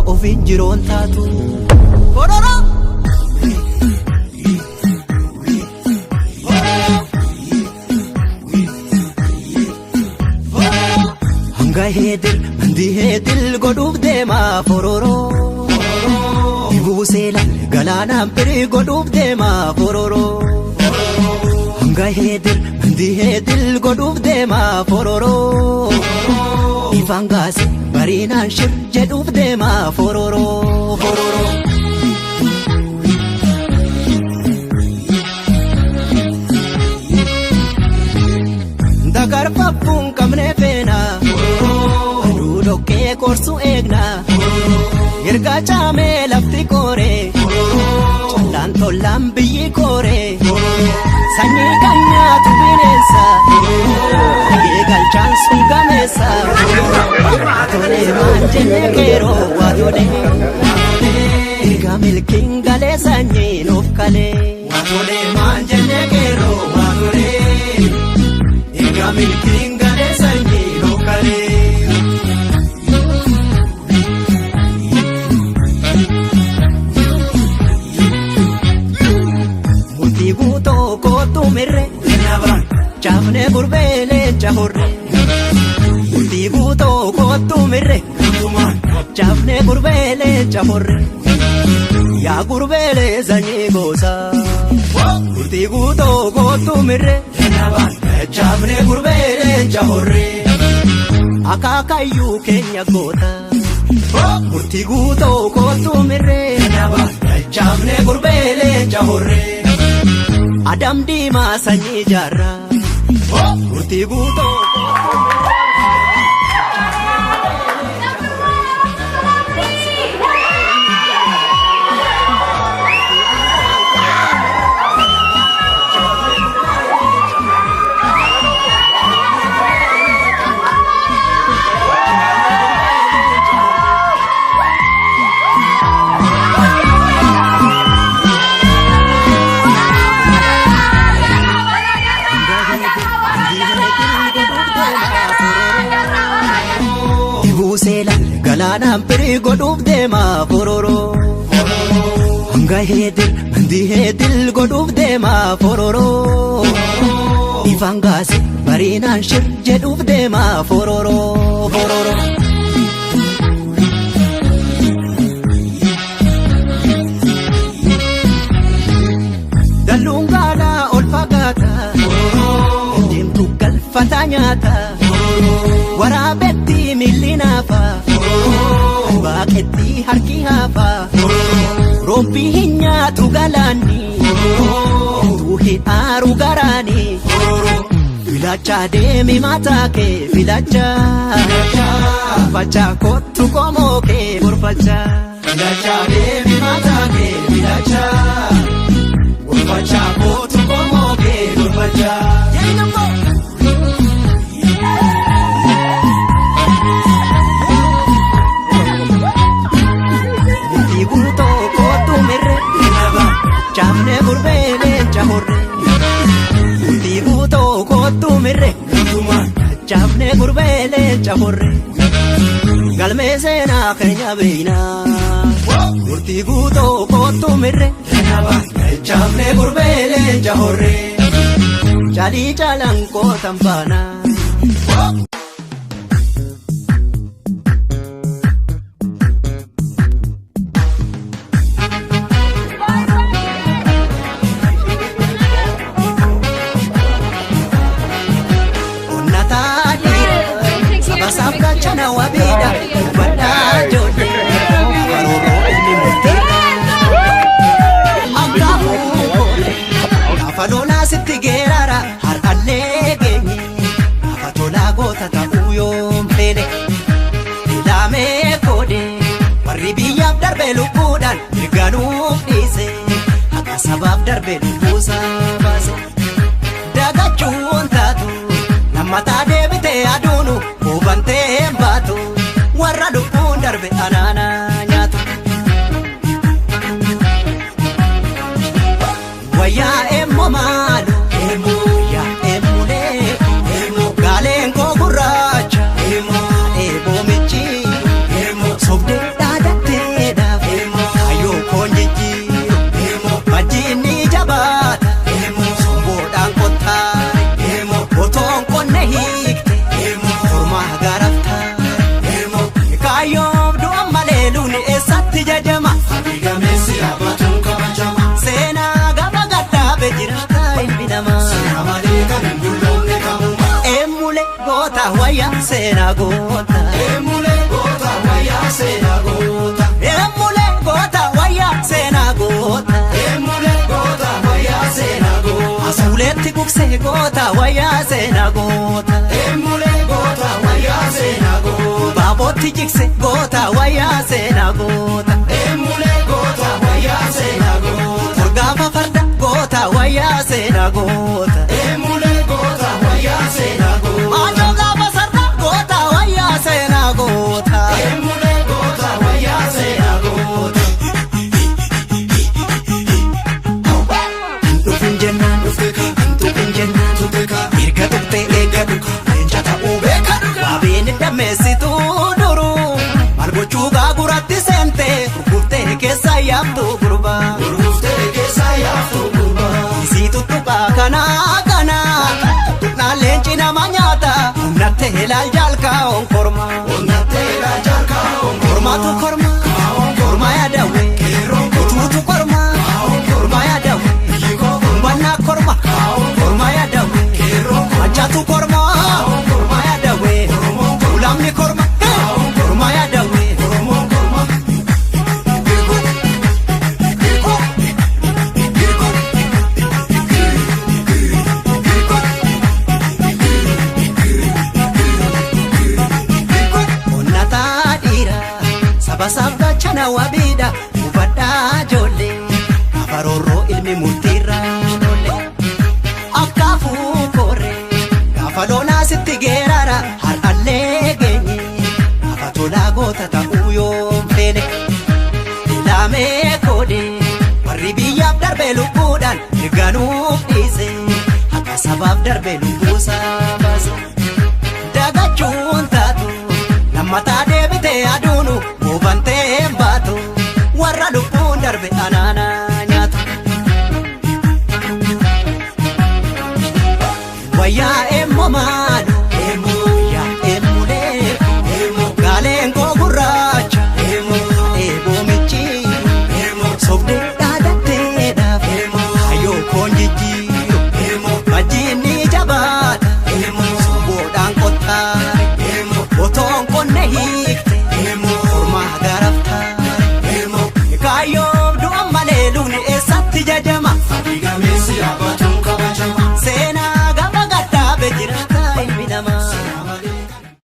ofin jiroon taatu. Bororo hanga hedil mandi hedil godhuuf deema bororo. Ibusela galaanaan piri godhuuf deema bororo. Hanga hedil mandi hedil godhuuf deema bororo. Ifaan gaase bariinaan shir jedhuuf deema bororo bororo. Dagarfaffuun qabne feena aduu dhoqqee korsu eegna erga caamee lafti koore callaan tollaan biyyi koore sanyii kan nyaatu bineensa galchaan sun gameessa waatolee maan jenne keeroo waatolee erga milkiin galee sanyii nuuf kalee waatolee maan jenne keeroo waatolee erga milkiin galee sanyii nuuf kalee. Murtii guutoo kootu mirre chaafne gurbee leenca horre. Murtii guutoo kootu mirre chaafne gurbee leenca horre. Yaa gurbeelee sanyii goosaa. Murtii guutoo kootu mirre chaafne gurbee leenca horre. Akaakayyuu keenya goota. Murtii guutoo kootu mirre chaafne gurbee leenca horre. Adam diimaa sanyii jaarraa. Murtii guutoo galaanaan piri godhuuf deema bororo. Hanga hedil mandi hedil godhuuf deema bororo. Ifaan gaase bariinaan shir jedhuuf deema bororo bororo. Dalluun gaalaa ol fagaata deemtu galfata nyaata waraabetti milli naafa. Baaqetti harki hafa roobbii hin nyaatu galaanni utuu hin aaru garaani. Filacha deemi mataa kee filacha gorfacha kottu qomoo kee gorfacha. Filacha deemi mataa kee filacha gorfacha kottu qomoo kee gorfacha. Chaafne gurbee leenca horre. Murtii guutoo kootu mirre chaafne gurbee leenca horre. Galmee seenaa keenya beeynaa. Murtii guutoo kootu mirre chaafne gurbee leenca horre. Caalii caalaan kootan baanaa. Chana wabida bada jode waroro ini murti agamu afalola sitti gerara har allegeni afatola gota ta uyom pene ilame kode warri biyyaaf darbe lubbuudhaan mirganuuf dhiise akka sabaaf darbe lubbuusa baase dagachuun taatu lammataa deebite aduunu hubantee baatu warra lubbuun darbe anaana nyaatu. Wayyaa emmo maalu wayyaa emmulee gaaleen koo gurraacha eeboo michi sobdee dhaadhattee seenaa goota. Emulee goota wayyaa seenaa goota. Emulee goota wayyaa seenaa goota. Emulee goota wayyaa seenaa goota. Asuuleetti gugsee goota wayyaa seenaa goota. Emulee goota wayyaa seenaa goota. Baabootti jigse goota wayyaa seenaa goota. Emulee goota wayyaa seenaa goota. Furgaafa farda goota wayyaa seenaa goota. Emulee goota wayyaa seenaa goota. Maajoo gaafa sarda goota wayyaa seenaa goota. Emulee goota wayyaa seenaa goota. Dhufin jennaan dhufin jennaan erga dhuftee eeggatu leenca ta'uu beeka waabeen dammeessituu duruu maal gochuu gaaguratti seentee gurgurtee keessa yaaftu gurbaa Gurguftee keessa yaaftu gurbaa. isii tuttuqaa kanaa tuttuqnaan leenci nama nyaata humnattee ilaal jaalkaa onkormaa Onnattee raajaalkaa kormaatu kormaa kormaa yaadawee utuutu kormaa kormaa yaadawee Bannaa korma kormaa yaadawee machaatu kormaa kormaa yaadawee ulamni korma kormaa yaadawee. Onnataa dhiiraa saba saafgachana wabiidha hubadhaa ijoollee afaroorroo ilmi murtiirraa loole akkaafuu korree gaafa loonaa sitti geerara har'allee geenye gaafa tolaa goota ta'uu yoom feene ilaamee koodee warri biyyaaf darbee lubbuudhaan erganuuf dhiise akka sabaaf darbee lubbuusaa baase dagachuun taatu lammataa deebitee aduunu